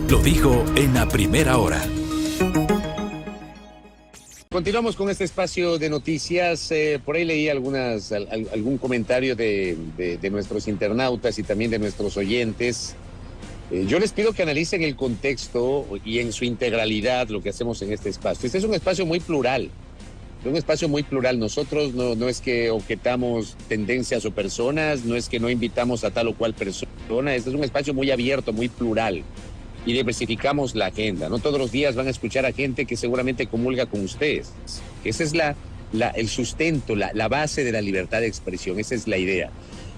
Lo dijo en la primera hora. Continuamos con este espacio de noticias. Por ahí leí algún comentario de nuestros internautas y también de nuestros oyentes. Yo les pido que analicen el contexto y en su integralidad lo que hacemos en este espacio. Este es un espacio muy plural. Nosotros no es que objetamos tendencias o personas, no es que no invitamos a tal o cual persona. Este es un espacio muy abierto, muy plural. Y diversificamos la agenda. No todos los días van a escuchar a gente que seguramente comulga con ustedes. Ese es el sustento, la base de la libertad de expresión. Esa es la idea.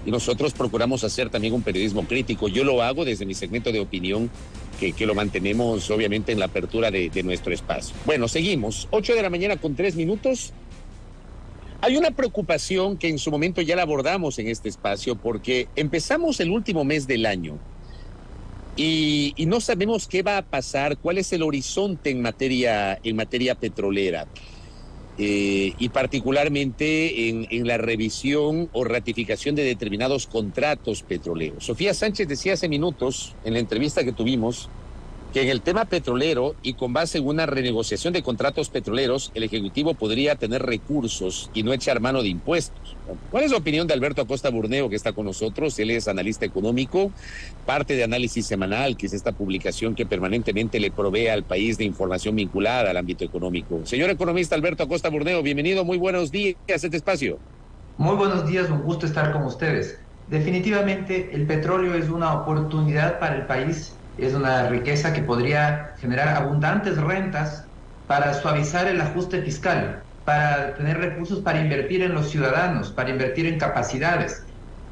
Y nosotros procuramos hacer también un periodismo crítico. Yo lo hago desde mi segmento de opinión, que lo mantenemos obviamente en la apertura de nuestro espacio. Bueno, seguimos. 8:03 a.m. Hay una preocupación que en su momento ya la abordamos en este espacio, porque empezamos el último mes del año y no sabemos qué va a pasar, cuál es el horizonte en materia petrolera. Y particularmente en la revisión o ratificación de determinados contratos petroleros. Sofía Sánchez decía hace minutos, en la entrevista que tuvimos, que en el tema petrolero y con base en una renegociación de contratos petroleros, el Ejecutivo podría tener recursos y no echar mano de impuestos. ¿Cuál es la opinión de Alberto Acosta Burneo, que está con nosotros? Él es analista económico, parte de Análisis Semanal, que es esta publicación que permanentemente le provee al país de información vinculada al ámbito económico. Señor economista Alberto Acosta Burneo, bienvenido, muy buenos días a este espacio. Muy buenos días, un gusto estar con ustedes. Definitivamente el petróleo es una oportunidad para el país, es una riqueza que podría generar abundantes rentas para suavizar el ajuste fiscal, para tener recursos para invertir en los ciudadanos, para invertir en capacidades.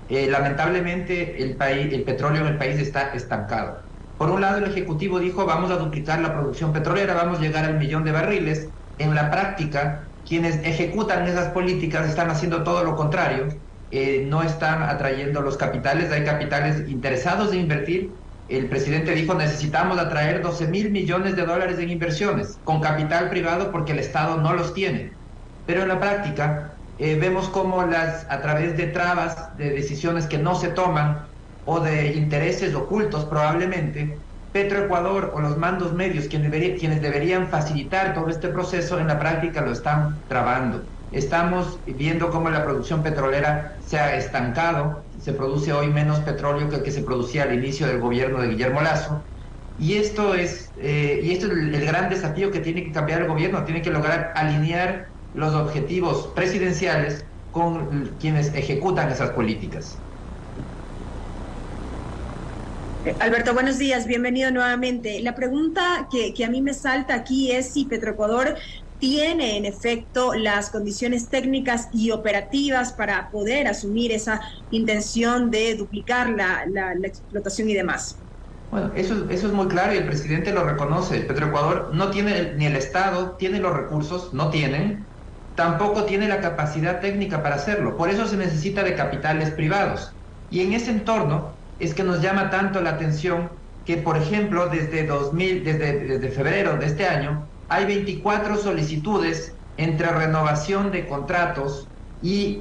Lamentablemente el petróleo en el país está estancado. Por un lado, el Ejecutivo dijo vamos a duplicar la producción petrolera, vamos a llegar al 1.000.000 de barriles. En la práctica, quienes ejecutan esas políticas están haciendo todo lo contrario, no están atrayendo los capitales, hay capitales interesados en invertir. El presidente dijo necesitamos atraer 12.000 millones de dólares en inversiones con capital privado porque el Estado no los tiene. Pero en la práctica vemos cómo a través de trabas, de decisiones que no se toman o de intereses ocultos probablemente, Petroecuador o los mandos medios, quienes deberían facilitar todo este proceso, en la práctica lo están trabando. Estamos viendo cómo la producción petrolera se ha estancado, se produce hoy menos petróleo que el que se producía al inicio del gobierno de Guillermo Lasso, y esto es el gran desafío que tiene que cambiar el gobierno, tiene que lograr alinear los objetivos presidenciales con quienes ejecutan esas políticas. Alberto, buenos días, bienvenido nuevamente. La pregunta que a mí me salta aquí es si Petroecuador tiene en efecto las condiciones técnicas y operativas para poder asumir esa intención de duplicar la explotación y demás. Bueno, eso es muy claro y el presidente lo reconoce. Petroecuador no tiene, ni el Estado tiene los recursos, no tienen, tampoco tiene la capacidad técnica para hacerlo. Por eso se necesita de capitales privados. Y en ese entorno es que nos llama tanto la atención que, por ejemplo, desde febrero de este año, hay 24 solicitudes entre renovación de contratos y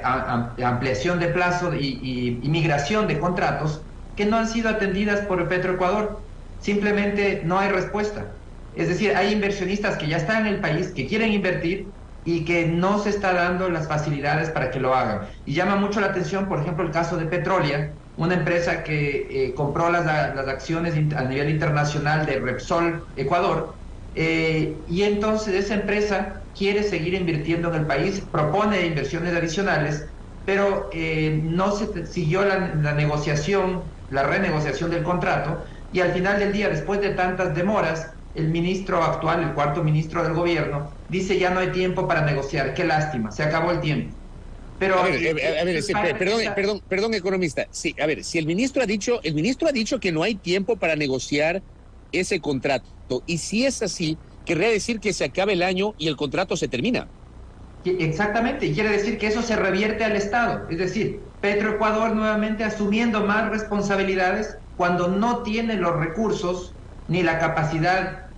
ampliación de plazo y migración de contratos que no han sido atendidas por Petroecuador. Simplemente no hay respuesta. Es decir, hay inversionistas que ya están en el país, que quieren invertir y que no se está dando las facilidades para que lo hagan. Y llama mucho la atención, por ejemplo, el caso de Petrolia, una empresa que compró las acciones a nivel internacional de Repsol Ecuador, y entonces esa empresa quiere seguir invirtiendo en el país, propone inversiones adicionales, pero no se siguió la renegociación del contrato, y al final del día, después de tantas demoras, el ministro actual, el cuarto ministro del gobierno, dice ya no hay tiempo para negociar. Qué lástima, se acabó el tiempo. Pero perdón, economista. Sí, a ver, si el ministro ha dicho que no hay tiempo para negociar ese contrato, y si es así, querría decir que se acaba el año y el contrato se termina. Exactamente, y quiere decir que eso se revierte al Estado, es decir, Petroecuador nuevamente asumiendo más responsabilidades cuando no tiene los recursos ni la capacidad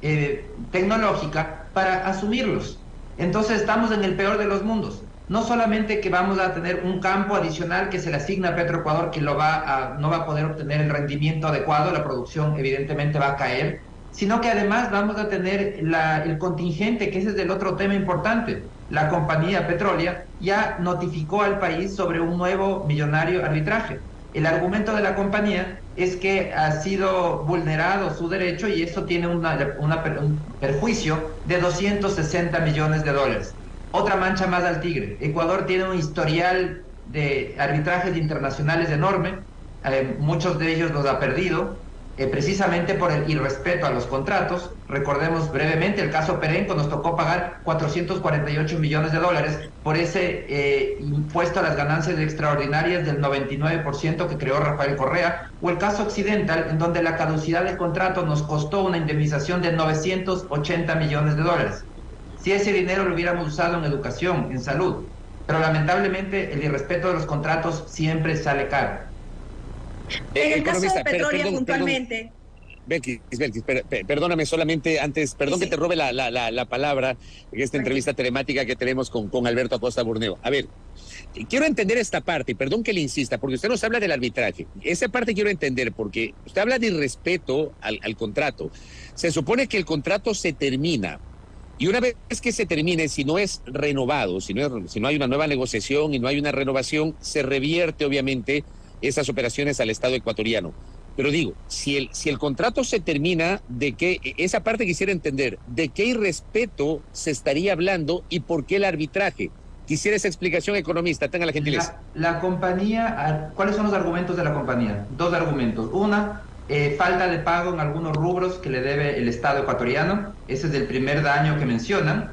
tecnológica para asumirlos. Entonces estamos en el peor de los mundos. no solamente que vamos a tener un campo adicional que se le asigna a Petroecuador, que no va a poder obtener el rendimiento adecuado, la producción evidentemente va a caer, sino que además vamos a tener el contingente, que ese es el otro tema importante. La compañía Petrolia ya notificó al país sobre un nuevo millonario arbitraje. El argumento de la compañía es que ha sido vulnerado su derecho y eso tiene un perjuicio de 260 millones de dólares. Otra mancha más al tigre. Ecuador tiene un historial de arbitrajes internacionales enorme, muchos de ellos los ha perdido, precisamente por el irrespeto a los contratos. Recordemos brevemente el caso Perenco, nos tocó pagar 448 millones de dólares por ese impuesto a las ganancias extraordinarias del 99% que creó Rafael Correa, o el caso Occidental, en donde la caducidad del contrato nos costó una indemnización de 980 millones de dólares. Si ese dinero lo hubiéramos usado en educación, en salud, pero lamentablemente el irrespeto de los contratos siempre sale caro. En el caso de Petrolia puntualmente. Belkis, perdóname solamente antes, perdón que te robe la palabra en esta entrevista telemática que tenemos con Alberto Acosta Burneo. A ver, quiero entender esta parte, perdón que le insista, porque usted nos habla del arbitraje. Esa parte quiero entender, porque usted habla de irrespeto al contrato. Se supone que el contrato se termina, y una vez que se termine, si no es renovado, si no hay una nueva negociación y no hay una renovación, se revierte obviamente esas operaciones al Estado ecuatoriano. Pero digo, si el contrato se termina, ¿de qué? Esa parte quisiera entender, ¿de qué irrespeto se estaría hablando y por qué el arbitraje? Quisiera esa explicación, economista, tenga la gentileza. La compañía, ¿cuáles son los argumentos de la compañía? Dos argumentos. Una, falta de pago en algunos rubros que le debe el Estado ecuatoriano. Ese es el primer daño que mencionan.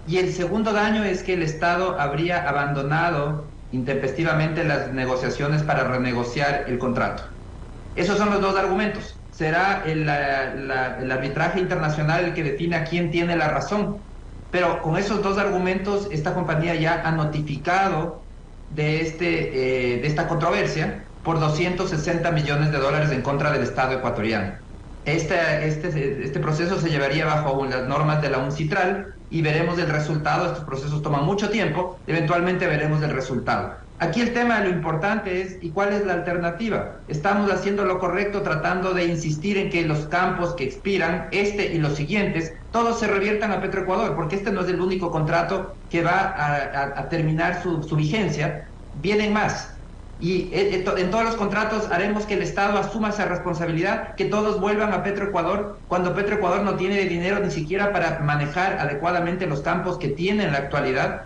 Y el segundo daño es que el Estado habría abandonado intempestivamente las negociaciones para renegociar el contrato. Esos son los dos argumentos. Será el arbitraje internacional el que define a quién tiene la razón. Pero con esos dos argumentos, esta compañía ya ha notificado de esta controversia por 260 millones de dólares en contra del Estado ecuatoriano. Este proceso se llevaría bajo las normas de la UNCITRAL y veremos el resultado. Estos procesos toman mucho tiempo, eventualmente veremos el resultado. Aquí el tema de lo importante es, ¿y cuál es la alternativa? Estamos haciendo lo correcto tratando de insistir en que los campos que expiran, y los siguientes, todos se reviertan a Petroecuador, porque este no es el único contrato que va a terminar su vigencia, vienen más. Y en todos los contratos haremos que el Estado asuma esa responsabilidad, que todos vuelvan a Petroecuador, cuando Petroecuador no tiene dinero ni siquiera para manejar adecuadamente los campos que tiene en la actualidad.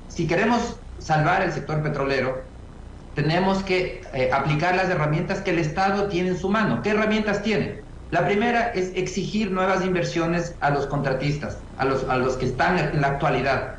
Si queremos salvar el sector petrolero, tenemos que aplicar las herramientas que el Estado tiene en su mano. ¿Qué herramientas tiene? La primera es exigir nuevas inversiones a los contratistas, a los que están en la actualidad.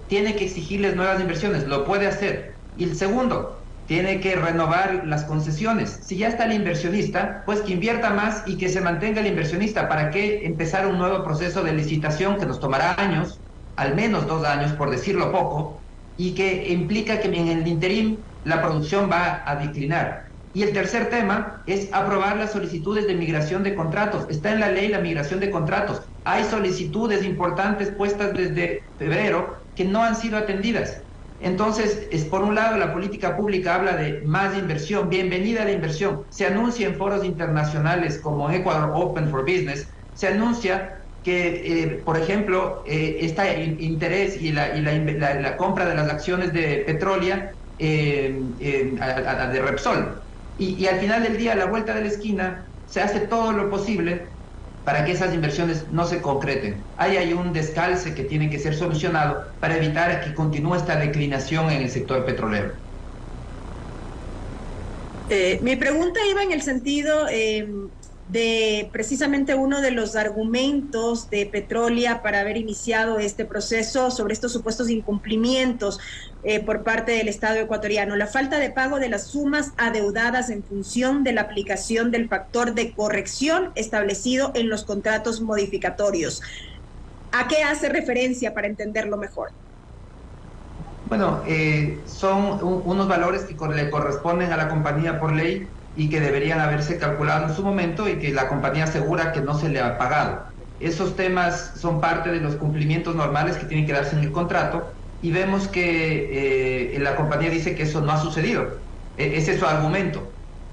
Tiene que exigirles nuevas inversiones, lo puede hacer. Y el segundo, tiene que renovar las concesiones. Si ya está el inversionista, pues que invierta más y que se mantenga el inversionista. ¿Para qué empezar un nuevo proceso de licitación que nos tomará años, al menos 2 años, por decirlo poco, y que implica que en el interín la producción va a declinar? Y el tercer tema es aprobar las solicitudes de migración de contratos. Está en la ley la migración de contratos. Hay solicitudes importantes puestas desde febrero que no han sido atendidas. Entonces, por un lado, la política pública habla de más inversión, bienvenida a la inversión. Se anuncia en foros internacionales como Ecuador Open for Business, se anuncia que, por ejemplo, este interés y la compra de las acciones de Petrolia de Repsol. Y al final del día, a la vuelta de la esquina, se hace todo lo posible para que esas inversiones no se concreten. Ahí hay un descalce que tiene que ser solucionado para evitar que continúe esta declinación en el sector petrolero. Mi pregunta iba en el sentido de precisamente uno de los argumentos de Petrolia para haber iniciado este proceso sobre estos supuestos incumplimientos por parte del Estado ecuatoriano, la falta de pago de las sumas adeudadas en función de la aplicación del factor de corrección establecido en los contratos modificatorios. ¿A qué hace referencia para entenderlo mejor? Bueno, son unos valores que le corresponden a la compañía por ley y que deberían haberse calculado en su momento y que la compañía asegura que no se le ha pagado. Esos temas son parte de los cumplimientos normales que tienen que darse en el contrato y vemos que la compañía dice que eso no ha sucedido. Ese es su argumento.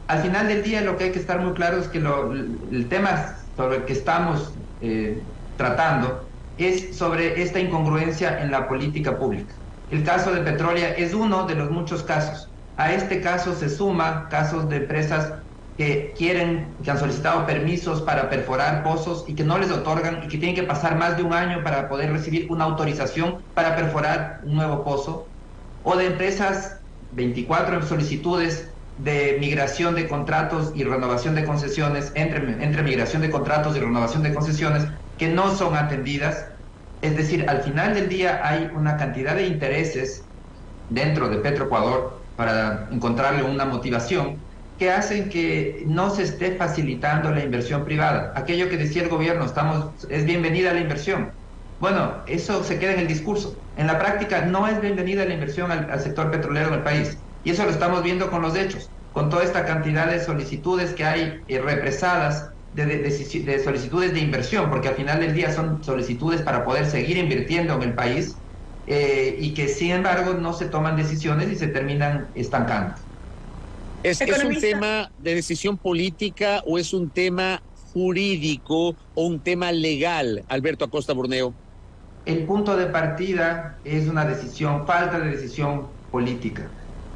Al final del día lo que hay que estar muy claro es que el tema sobre el que estamos tratando es sobre esta incongruencia en la política pública. El caso de Petrolia es uno de los muchos casos. A este caso se suma casos de empresas que han solicitado permisos para perforar pozos y que no les otorgan y que tienen que pasar más de un año para poder recibir una autorización para perforar un nuevo pozo. O de empresas, 24 solicitudes de migración de contratos y renovación de concesiones, entre migración de contratos y renovación de concesiones, que no son atendidas. Es decir, al final del día hay una cantidad de intereses dentro de Petroecuador para encontrarle una motivación que hacen que no se esté facilitando la inversión privada. Aquello que decía el gobierno, es bienvenida la inversión. Bueno, eso se queda en el discurso. En la práctica no es bienvenida la inversión al sector petrolero del país. Y eso lo estamos viendo con los hechos, con toda esta cantidad de solicitudes que hay represadas, de solicitudes de inversión, porque al final del día son solicitudes para poder seguir invirtiendo en el país, y que sin embargo no se toman decisiones y se terminan estancando. ¿Es un tema de decisión política o es un tema jurídico o un tema legal, Alberto Acosta Burneo? El punto de partida es una falta de decisión política.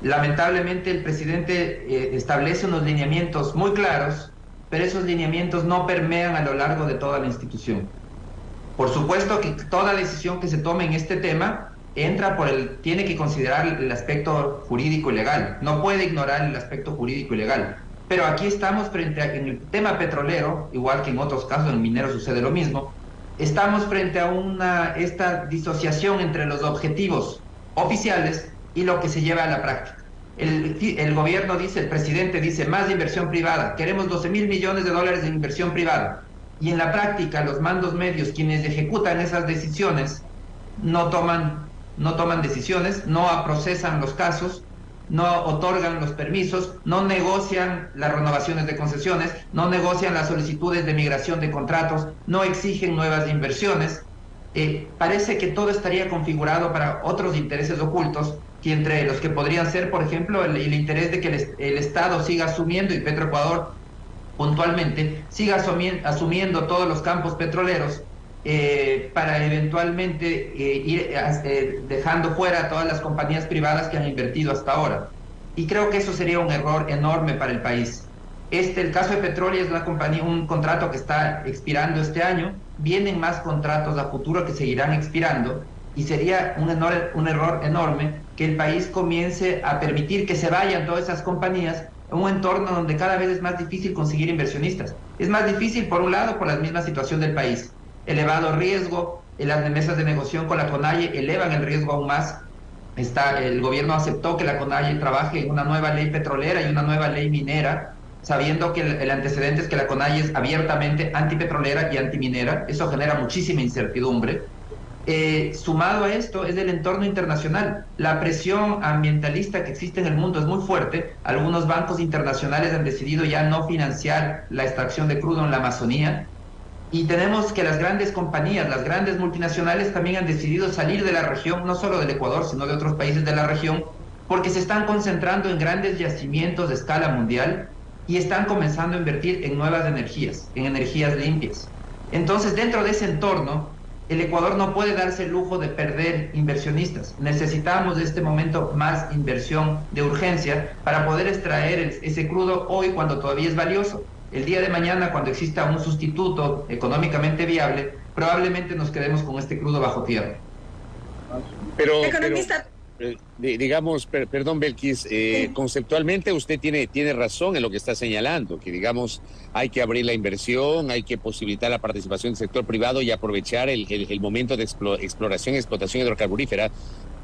Lamentablemente el presidente establece unos lineamientos muy claros, pero esos lineamientos no permean a lo largo de toda la institución. Por supuesto que toda decisión que se tome en este tema tiene que considerar el aspecto jurídico y legal, no puede ignorar el aspecto jurídico y legal. Pero aquí estamos en el tema petrolero, igual que en otros casos, en el minero sucede lo mismo, estamos frente a esta disociación entre los objetivos oficiales y lo que se lleva a la práctica. El gobierno dice, el presidente dice, más inversión privada, queremos 12.000 millones de dólares de inversión privada. Y en la práctica, los mandos medios, quienes ejecutan esas decisiones, no toman decisiones, no procesan los casos, no otorgan los permisos, no negocian las renovaciones de concesiones, no negocian las solicitudes de migración de contratos, no exigen nuevas inversiones. Parece que todo estaría configurado para otros intereses ocultos, que entre los que podrían ser, por ejemplo, el interés de que el Estado siga asumiendo, y Petroecuador puntualmente, siga asumiendo todos los campos petroleros, para eventualmente ir dejando fuera a todas las compañías privadas que han invertido hasta ahora. Y creo que eso sería un error enorme para el país. El caso de Petrolia es un contrato que está expirando este año, vienen más contratos a futuro que seguirán expirando, y sería un error enorme que el país comience a permitir que se vayan todas esas compañías en un entorno donde cada vez es más difícil conseguir inversionistas. Es más difícil, por un lado, por la misma situación del país. Elevado riesgo, las mesas de negociación con la CONAIE elevan el riesgo aún más. El gobierno aceptó que la CONAIE trabaje en una nueva ley petrolera y una nueva ley minera, sabiendo que el antecedente es que la CONAIE es abiertamente antipetrolera y antiminera. Eso genera muchísima incertidumbre. Sumado a esto es el entorno internacional. La presión ambientalista que existe en el mundo es muy fuerte. Algunos bancos internacionales han decidido ya no financiar la extracción de crudo en la Amazonía. Y tenemos que las grandes compañías, las grandes multinacionales también han decidido salir de la región, no solo del Ecuador, sino de otros países de la región, porque se están concentrando en grandes yacimientos de escala mundial y están comenzando a invertir en nuevas energías, en energías limpias. Entonces, dentro de ese entorno, el Ecuador no puede darse el lujo de perder inversionistas. Necesitamos en este momento más inversión de urgencia para poder extraer ese crudo hoy cuando todavía es valioso. El día de mañana, cuando exista un sustituto económicamente viable, probablemente nos quedemos con este crudo bajo tierra. Digamos, perdón, Belkis, conceptualmente usted tiene razón en lo que está señalando, que digamos hay que abrir la inversión, hay que posibilitar la participación del sector privado y aprovechar el momento de exploración y explotación hidrocarburífera,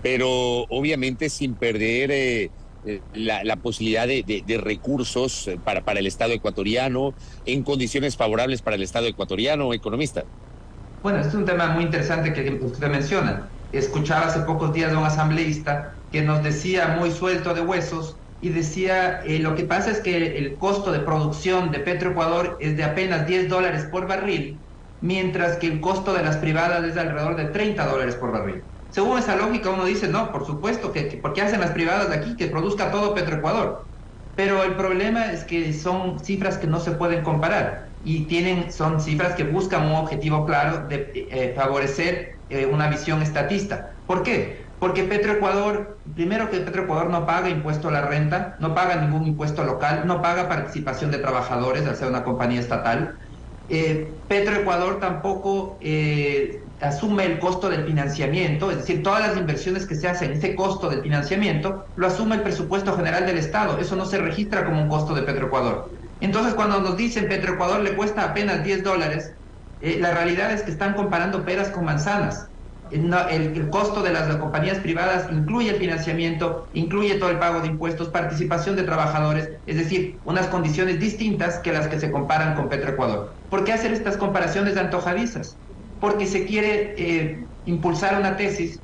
pero obviamente sin perder la posibilidad de recursos para el Estado ecuatoriano en condiciones favorables para el Estado ecuatoriano, economista. Bueno, este es un tema muy interesante que usted menciona. Escuchaba hace pocos días a un asambleísta que nos decía muy suelto de huesos y decía, lo que pasa es que el costo de producción de Petroecuador es de apenas $10 por barril, mientras que el costo de las privadas es de alrededor de $30 por barril. Según esa lógica uno dice, no, por supuesto, ¿por qué hacen las privadas de aquí? Que produzca todo Petroecuador. Pero el problema es que son cifras que no se pueden comparar y son cifras que buscan un objetivo claro de favorecer una visión estatista. ¿Por qué? Porque Petroecuador, primero que Petroecuador no paga impuesto a la renta, no paga ningún impuesto local, no paga participación de trabajadores, al ser una compañía estatal. Petroecuador tampoco asume el costo del financiamiento, es decir, todas las inversiones que se hacen, ese costo del financiamiento, lo asume el presupuesto general del Estado, eso no se registra como un costo de Petroecuador. Entonces, cuando nos dicen Petroecuador le cuesta apenas $10, la realidad es que están comparando peras con manzanas. El costo de las compañías privadas incluye el financiamiento, incluye todo el pago de impuestos, participación de trabajadores, es decir, unas condiciones distintas que las que se comparan con Petroecuador. ¿Por qué hacer estas comparaciones antojadizas? Porque se quiere impulsar una tesis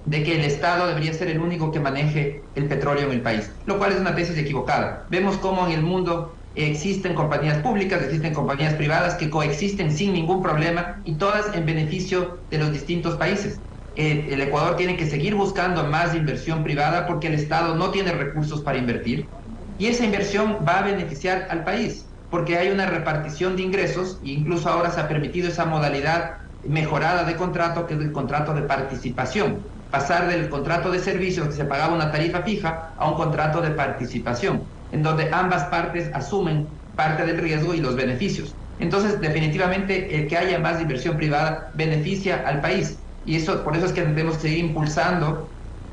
de que el Estado debería ser el único que maneje el petróleo en el país, lo cual es una tesis equivocada. Vemos cómo en el mundo existen compañías públicas, existen compañías privadas que coexisten sin ningún problema y todas en beneficio de los distintos países. El Ecuador tiene que seguir buscando más inversión privada porque el Estado no tiene recursos para invertir y esa inversión va a beneficiar al país porque hay una repartición de ingresos e incluso ahora se ha permitido esa modalidad mejorada de contrato que es el contrato de participación, pasar del contrato de servicios que se pagaba una tarifa fija a un contrato de participación, en donde ambas partes asumen parte del riesgo y los beneficios. Entonces, definitivamente, el que haya más inversión privada beneficia al país. Y por eso es que tenemos que seguir impulsando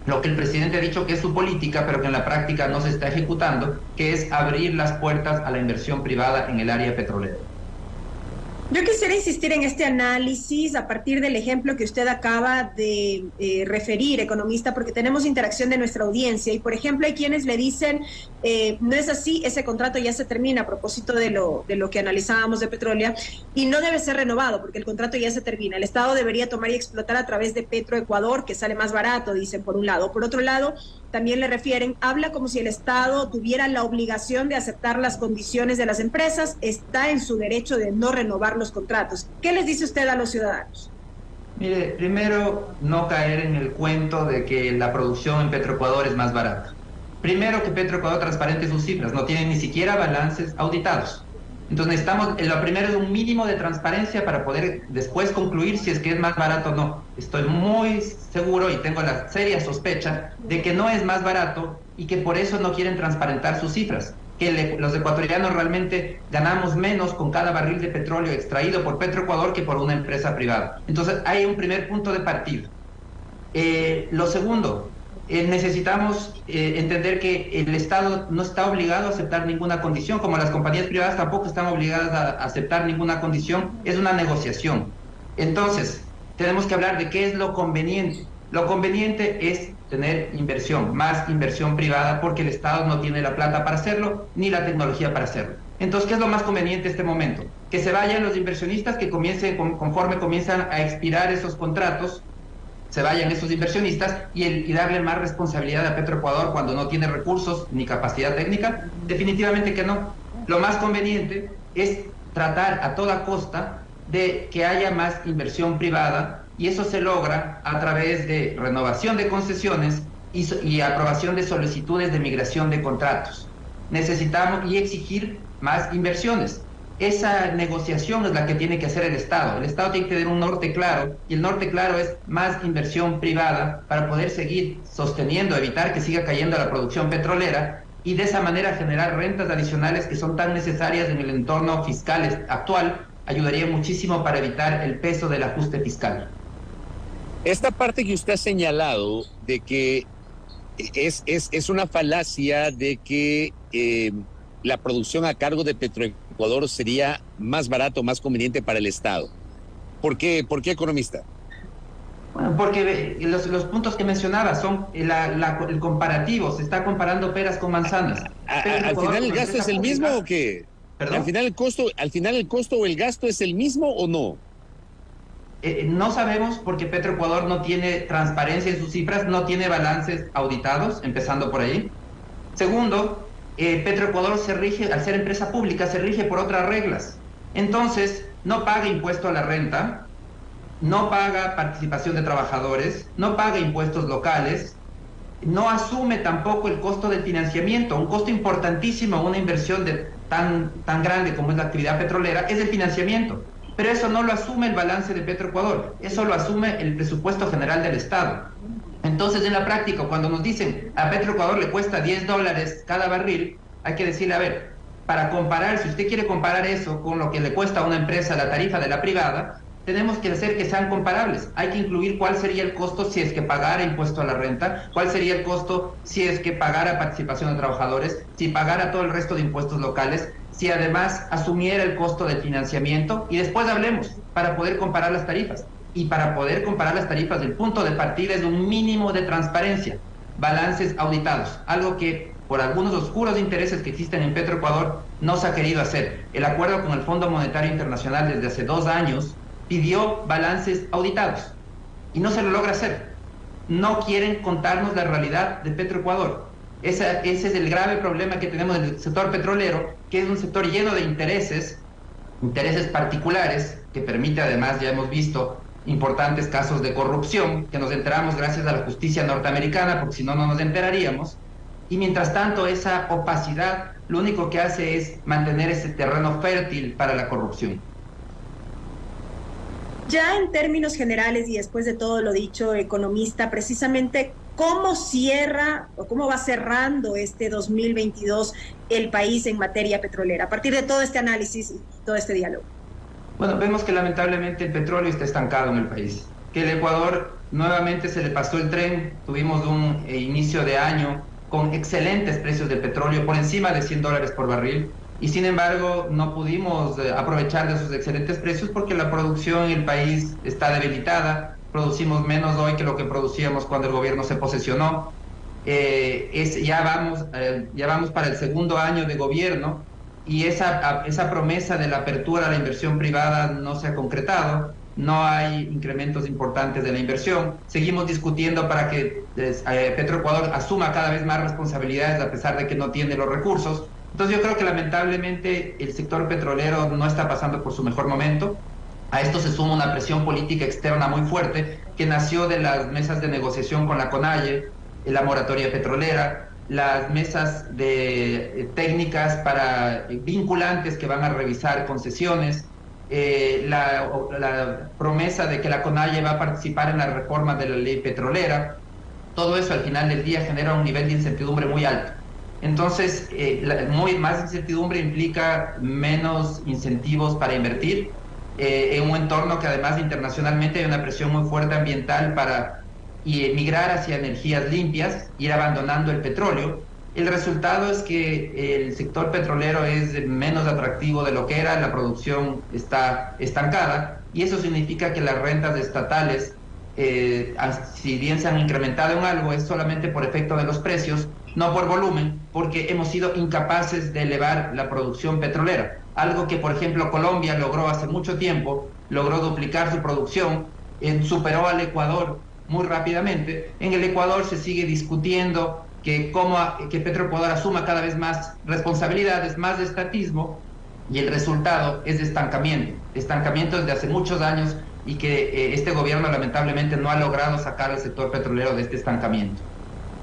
lo que el presidente ha dicho que es su política, pero que en la práctica no se está ejecutando, que es abrir las puertas a la inversión privada en el área petrolera. Yo quisiera insistir en este análisis a partir del ejemplo que usted acaba de referir, economista, porque tenemos interacción de nuestra audiencia y, por ejemplo, hay quienes le dicen, no es así, ese contrato ya se termina a propósito de lo que analizábamos de Petrolia y no debe ser renovado porque el contrato ya se termina. El Estado debería tomar y explotar a través de Petroecuador, que sale más barato, dicen por un lado. Por otro lado, también le refieren, habla como si el Estado tuviera la obligación de aceptar las condiciones de las empresas, está en su derecho de no renovar los contratos. ¿Qué les dice usted a los ciudadanos? Mire, primero, no caer en el cuento de que la producción en Petroecuador es más barata. Primero, que Petroecuador transparente sus cifras, no tiene ni siquiera balances auditados. Entonces necesitamos, lo primero es un mínimo de transparencia para poder después concluir si es que es más barato o no. Estoy muy seguro y tengo la seria sospecha de que no es más barato y que por eso no quieren transparentar sus cifras. Que los ecuatorianos realmente ganamos menos con cada barril de petróleo extraído por Petroecuador que por una empresa privada. Entonces hay un primer punto de partida. Lo segundo, necesitamos entender que el Estado no está obligado a aceptar ninguna condición, como las compañías privadas tampoco están obligadas a aceptar ninguna condición, es una negociación. Entonces, tenemos que hablar de qué es lo conveniente. Lo conveniente es tener inversión, más inversión privada, porque el Estado no tiene la plata para hacerlo, ni la tecnología para hacerlo. Entonces, ¿qué es lo más conveniente en este momento? Que se vayan los inversionistas, que conforme comienzan a expirar esos contratos, se vayan esos inversionistas y darle más responsabilidad a Petroecuador cuando no tiene recursos ni capacidad técnica. Definitivamente que no. Lo más conveniente es tratar a toda costa de que haya más inversión privada y eso se logra a través de renovación de concesiones y aprobación de solicitudes de migración de contratos. Necesitamos y exigir más inversiones. Esa negociación es la que tiene que hacer el Estado. El Estado tiene que tener un norte claro, y el norte claro es más inversión privada para poder seguir sosteniendo, evitar que siga cayendo la producción petrolera y de esa manera generar rentas adicionales que son tan necesarias en el entorno fiscal actual, ayudaría muchísimo para evitar el peso del ajuste fiscal. Esta parte que usted ha señalado de que es una falacia de que la producción a cargo de Petroecuador sería más barato, más conveniente para el Estado. ¿Por qué, economista? Bueno, porque los puntos que mencionaba son el comparativo, se está comparando peras con manzanas. ¿Al final el gasto es el mismo o qué? ¿Perdón? ¿Al final el costo o el gasto es el mismo o no? No sabemos porque Petroecuador no tiene transparencia en sus cifras, no tiene balances auditados, empezando por ahí. Segundo, Petroecuador se rige, al ser empresa pública, se rige por otras reglas. Entonces, no paga impuesto a la renta, no paga participación de trabajadores, no paga impuestos locales, no asume tampoco el costo del financiamiento. Un costo importantísimo, una inversión tan grande como es la actividad petrolera, es el financiamiento. Pero eso no lo asume el balance de Petroecuador, eso lo asume el presupuesto general del Estado. Entonces, en la práctica, cuando nos dicen a Petroecuador le cuesta $10 cada barril, hay que decirle, a ver, para comparar, si usted quiere comparar eso con lo que le cuesta a una empresa la tarifa de la privada, tenemos que hacer que sean comparables. Hay que incluir cuál sería el costo si es que pagara impuesto a la renta, cuál sería el costo si es que pagara participación de trabajadores, si pagara todo el resto de impuestos locales, si además asumiera el costo del financiamiento, y después hablemos para poder comparar las tarifas. Y para poder comparar las tarifas, el punto de partida es un mínimo de transparencia, balances auditados, algo que por algunos oscuros intereses que existen en Petroecuador no se ha querido hacer. El acuerdo con el Fondo Monetario Internacional desde hace 2 años pidió balances auditados y no se lo logra hacer. No quieren contarnos la realidad de Petroecuador. Ese es el grave problema que tenemos en el sector petrolero, que es un sector lleno de intereses particulares, que permite además, ya hemos visto, importantes casos de corrupción, que nos enteramos gracias a la justicia norteamericana, porque si no, no nos enteraríamos. Y mientras tanto, esa opacidad lo único que hace es mantener ese terreno fértil para la corrupción. Ya en términos generales y después de todo lo dicho, economista, precisamente, ¿cómo cierra o cómo va cerrando este 2022 el país en materia petrolera? A partir de todo este análisis y todo este diálogo. Bueno, vemos que lamentablemente el petróleo está estancado en el país, que el Ecuador nuevamente se le pasó el tren. Tuvimos un inicio de año con excelentes precios de petróleo, por encima de $100 por barril, y sin embargo no pudimos aprovechar de esos excelentes precios porque la producción en el país está debilitada. Producimos menos hoy que lo que producíamos cuando el gobierno se posesionó. Ya vamos para el segundo año de gobierno y esa promesa de la apertura a la inversión privada no se ha concretado. No hay incrementos importantes de la inversión. Seguimos discutiendo para que Petroecuador asuma cada vez más responsabilidades a pesar de que no tiene los recursos. Entonces yo creo que lamentablemente el sector petrolero no está pasando por su mejor momento. A esto se suma una presión política externa muy fuerte que nació de las mesas de negociación con la CONAIE, la moratoria petrolera, las mesas técnicas para vinculantes que van a revisar concesiones, la promesa de que la CONAIE va a participar en la reforma de la ley petrolera. Todo eso al final del día genera un nivel de incertidumbre muy alto. Entonces, más incertidumbre implica menos incentivos para invertir, en un entorno que además internacionalmente hay una presión muy fuerte ambiental para migrar hacia energías limpias, ir abandonando el petróleo. El resultado es que el sector petrolero es menos atractivo de lo que era, la producción está estancada, y eso significa que las rentas estatales, si bien se han incrementado en algo, es solamente por efecto de los precios, no por volumen, porque hemos sido incapaces de elevar la producción petrolera. Algo que, por ejemplo, Colombia logró hace mucho tiempo, logró duplicar su producción, superó al Ecuador muy rápidamente. En el Ecuador se sigue discutiendo que Petroecuador asuma cada vez más responsabilidades, más de estatismo, y el resultado es de estancamiento desde hace muchos años, y que este gobierno lamentablemente no ha logrado sacar al sector petrolero de este estancamiento.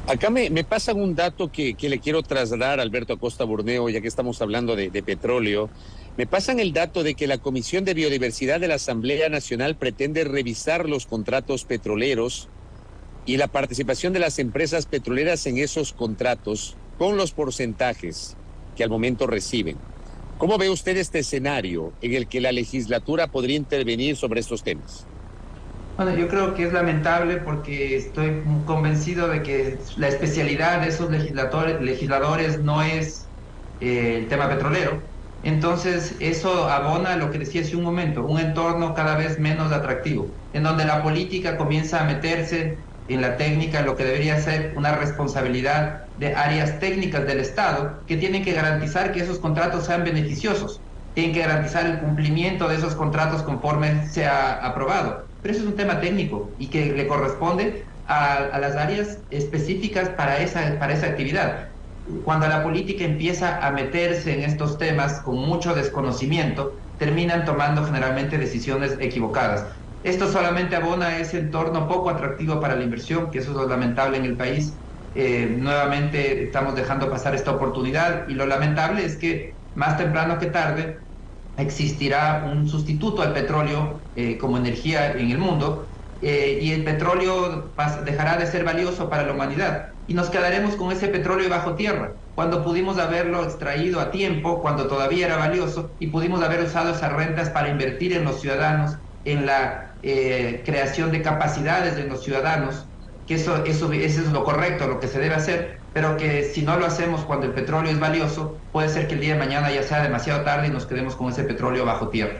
Acá me pasan un dato que le quiero trasladar a Alberto Acosta Burneo, ya que estamos hablando de petróleo. Me pasan el dato de que la Comisión de Biodiversidad de la Asamblea Nacional pretende revisar los contratos petroleros y la participación de las empresas petroleras en esos contratos con los porcentajes que al momento reciben. ¿Cómo ve usted este escenario en el que la legislatura podría intervenir sobre estos temas? Bueno, yo creo que es lamentable porque estoy convencido de que la especialidad de esos legisladores no es el tema petrolero. Entonces eso abona a lo que decía hace un momento, un entorno cada vez menos atractivo, en donde la política comienza a meterse en la técnica, lo que debería ser una responsabilidad de áreas técnicas del Estado, que tienen que garantizar que esos contratos sean beneficiosos, tienen que garantizar el cumplimiento de esos contratos conforme sea aprobado. Pero eso es un tema técnico y que le corresponde a las áreas específicas para esa actividad. Cuando la política empieza a meterse en estos temas con mucho desconocimiento, terminan tomando generalmente decisiones equivocadas. Esto solamente abona ese entorno poco atractivo para la inversión, que eso es lo lamentable en el país. Nuevamente estamos dejando pasar esta oportunidad y lo lamentable es que más temprano que tarde existirá un sustituto al petróleo como energía en el mundo y el petróleo dejará de ser valioso para la humanidad y nos quedaremos con ese petróleo bajo tierra, cuando pudimos haberlo extraído a tiempo, cuando todavía era valioso y pudimos haber usado esas rentas para invertir en los ciudadanos, en la creación de capacidades de los ciudadanos, que eso es lo correcto, lo que se debe hacer, pero que si no lo hacemos cuando el petróleo es valioso, puede ser que el día de mañana ya sea demasiado tarde y nos quedemos con ese petróleo bajo tierra.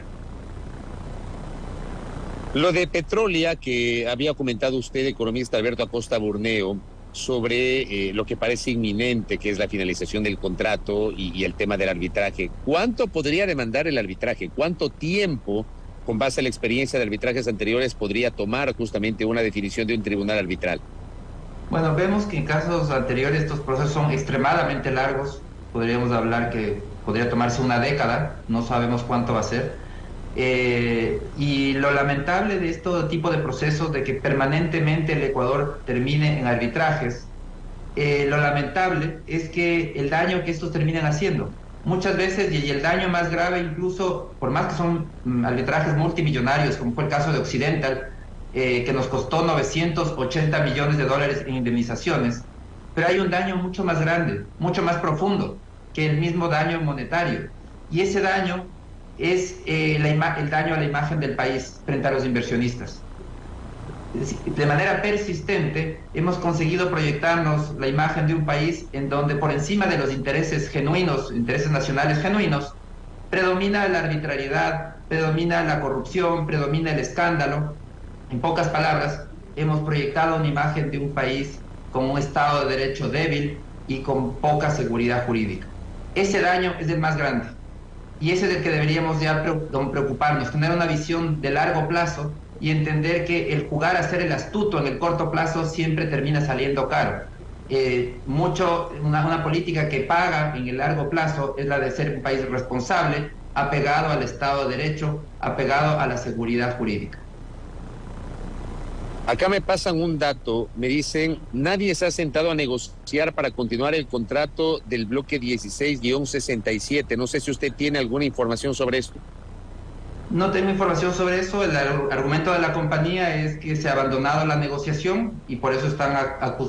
Lo de Petrolia que había comentado usted, economista Alberto Acosta Burneo, sobre lo que parece inminente, que es la finalización del contrato y el tema del arbitraje. ¿Cuánto podría demandar el arbitraje? ¿Cuánto tiempo, con base a la experiencia de arbitrajes anteriores, podría tomar justamente una definición de un tribunal arbitral? Bueno, vemos que en casos anteriores estos procesos son extremadamente largos. Podríamos hablar que podría tomarse una década, no sabemos cuánto va a ser. Y lo lamentable de este tipo de procesos, de que permanentemente el Ecuador termine en arbitrajes, lo lamentable es que el daño que estos terminan haciendo, muchas veces, y el daño más grave incluso, por más que son arbitrajes multimillonarios, como fue el caso de Occidental, que nos costó 980 millones de dólares en indemnizaciones, pero hay un daño mucho más grande, mucho más profundo que el mismo daño monetario, y ese daño es el daño a la imagen del país frente a los inversionistas. De manera persistente hemos conseguido proyectarnos la imagen de un país en donde, por encima de los intereses genuinos, intereses nacionales genuinos, predomina la arbitrariedad, predomina la corrupción, predomina el escándalo. En pocas palabras, hemos proyectado una imagen de un país con un Estado de Derecho débil y con poca seguridad jurídica. Ese daño es el más grande. Y ese es el que deberíamos ya preocuparnos, tener una visión de largo plazo y entender que el jugar a ser el astuto en el corto plazo siempre termina saliendo caro. Una política que paga en el largo plazo es la de ser un país responsable, apegado al Estado de Derecho, apegado a la seguridad jurídica. Acá me pasan un dato, me dicen, nadie se ha sentado a negociar para continuar el contrato del bloque 16-67. No sé si usted tiene alguna información sobre esto. No tengo información sobre eso. El argumento de la compañía es que se ha abandonado la negociación y por eso están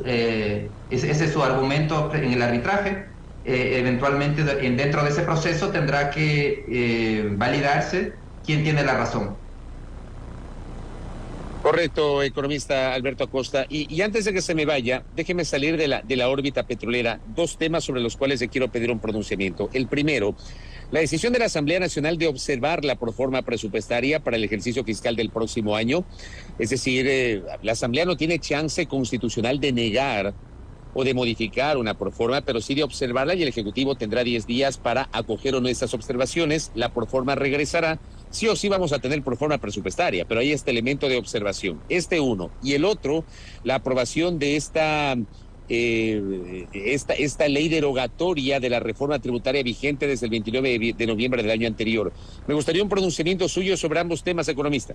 ese es su argumento en el arbitraje. Eventualmente dentro de ese proceso tendrá que validarse quién tiene la razón. Correcto, economista Alberto Acosta. Y antes de que se me vaya, déjeme salir de la órbita petrolera. Dos temas sobre los cuales le quiero pedir un pronunciamiento. El primero, la decisión de la Asamblea Nacional de observar la proforma presupuestaria para el ejercicio fiscal del próximo año. Es decir, la Asamblea no tiene chance constitucional de negar o de modificar una proforma, pero sí de observarla, y el Ejecutivo tendrá 10 días para acoger o no estas observaciones. La proforma regresará. Sí o sí vamos a tener proforma presupuestaria, pero hay este elemento de observación. Uno. Y el otro, la aprobación de esta ley derogatoria de la reforma tributaria vigente desde el 29 de noviembre del año anterior. Me gustaría un pronunciamiento suyo sobre ambos temas, economista.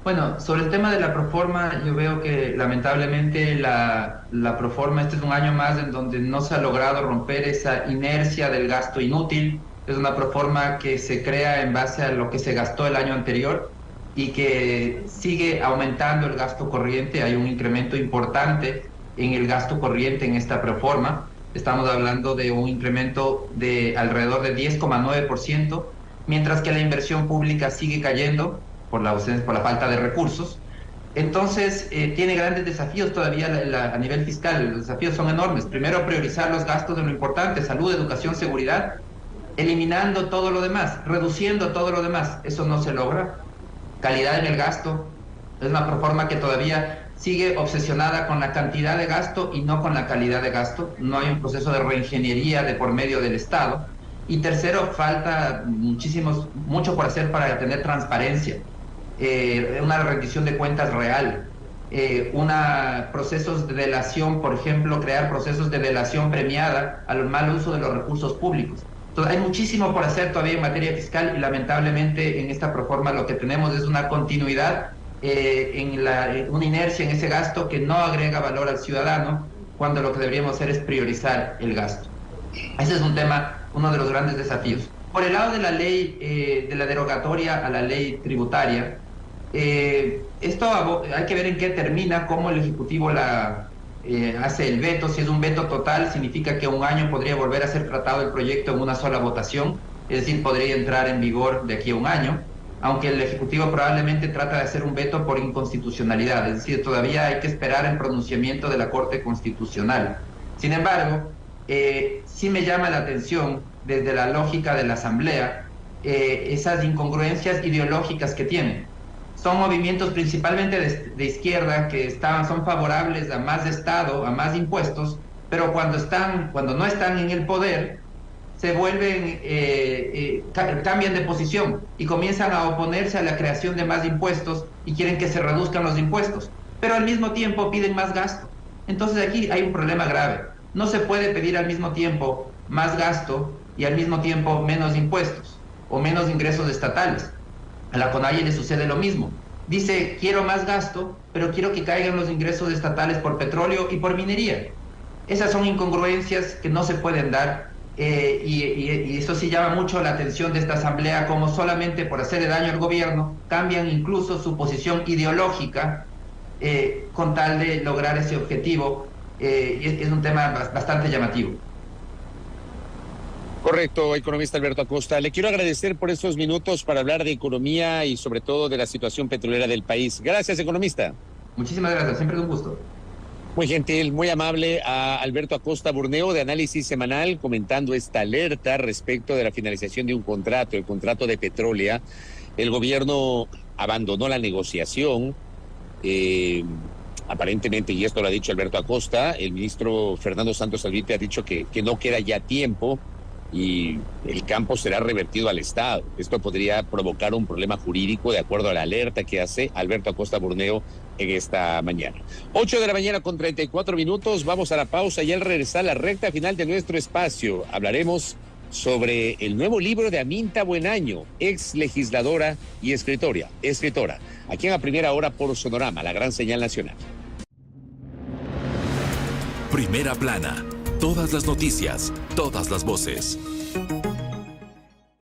Bueno, sobre el tema de la proforma, yo veo que lamentablemente la proforma, este es un año más en donde no se ha logrado romper esa inercia del gasto inútil. Es una proforma que se crea en base a lo que se gastó el año anterior y que sigue aumentando el gasto corriente. Hay un incremento importante en el gasto corriente en esta proforma. Estamos hablando de un incremento de alrededor de 10,9%, mientras que la inversión pública sigue cayendo por la falta de recursos. Entonces, tiene grandes desafíos todavía a nivel fiscal. Los desafíos son enormes. Primero, priorizar los gastos de lo importante: salud, educación, seguridad, eliminando todo lo demás, reduciendo todo lo demás. Eso no se logra. Calidad en el gasto. Es una proforma que todavía sigue obsesionada con la cantidad de gasto y no con la calidad de gasto. No hay un proceso de reingeniería de por medio del Estado. Y tercero, falta mucho por hacer para tener transparencia, una rendición de cuentas real, procesos de delación, por ejemplo, crear procesos de delación premiada al mal uso de los recursos públicos. Entonces, hay muchísimo por hacer todavía en materia fiscal y lamentablemente en esta proforma lo que tenemos es una continuidad, una inercia en ese gasto que no agrega valor al ciudadano, cuando lo que deberíamos hacer es priorizar el gasto. Ese es un tema, uno de los grandes desafíos. Por el lado de la ley, de la derogatoria a la ley tributaria, esto hay que ver en qué termina, cómo el Ejecutivo hace el veto. Si es un veto total, significa que un año podría volver a ser tratado el proyecto en una sola votación, es decir, podría entrar en vigor de aquí a un año, aunque el Ejecutivo probablemente trata de hacer un veto por inconstitucionalidad, es decir, todavía hay que esperar el pronunciamiento de la Corte Constitucional. Sin embargo, sí me llama la atención, desde la lógica de la Asamblea, esas incongruencias ideológicas que tienen. Son movimientos principalmente de izquierda que son favorables a más Estado, a más impuestos, pero cuando no están en el poder, se vuelven, cambian de posición y comienzan a oponerse a la creación de más impuestos y quieren que se reduzcan los impuestos, pero al mismo tiempo piden más gasto. Entonces aquí hay un problema grave. No se puede pedir al mismo tiempo más gasto y al mismo tiempo menos impuestos o menos ingresos estatales. A la CONAIE le sucede lo mismo. Dice, quiero más gasto, pero quiero que caigan los ingresos estatales por petróleo y por minería. Esas son incongruencias que no se pueden dar, y eso sí llama mucho la atención de esta Asamblea, como solamente por hacerle daño al gobierno cambian incluso su posición ideológica con tal de lograr ese objetivo. Y es un tema bastante llamativo. Correcto, economista Alberto Acosta. Le quiero agradecer por estos minutos para hablar de economía y sobre todo de la situación petrolera del país. Gracias, economista. Muchísimas gracias, siempre es un gusto. Muy gentil, muy amable a Alberto Acosta Burneo, de Análisis Semanal, comentando esta alerta respecto de la finalización de un contrato, el contrato de Petrolia. El gobierno abandonó la negociación, aparentemente, y esto lo ha dicho Alberto Acosta, el ministro Fernando Santos Albite ha dicho que no queda ya tiempo y el campo será revertido al Estado. Esto podría provocar un problema jurídico, de acuerdo a la alerta que hace Alberto Acosta Burneo en esta mañana. 8 de la mañana con 34 minutos, vamos a la pausa y al regresar la recta final de nuestro espacio hablaremos sobre el nuevo libro de Aminta Buenaño, ex legisladora y escritora, aquí en la primera hora por Sonorama, la gran señal nacional. Primera plana, todas las noticias, todas las voces.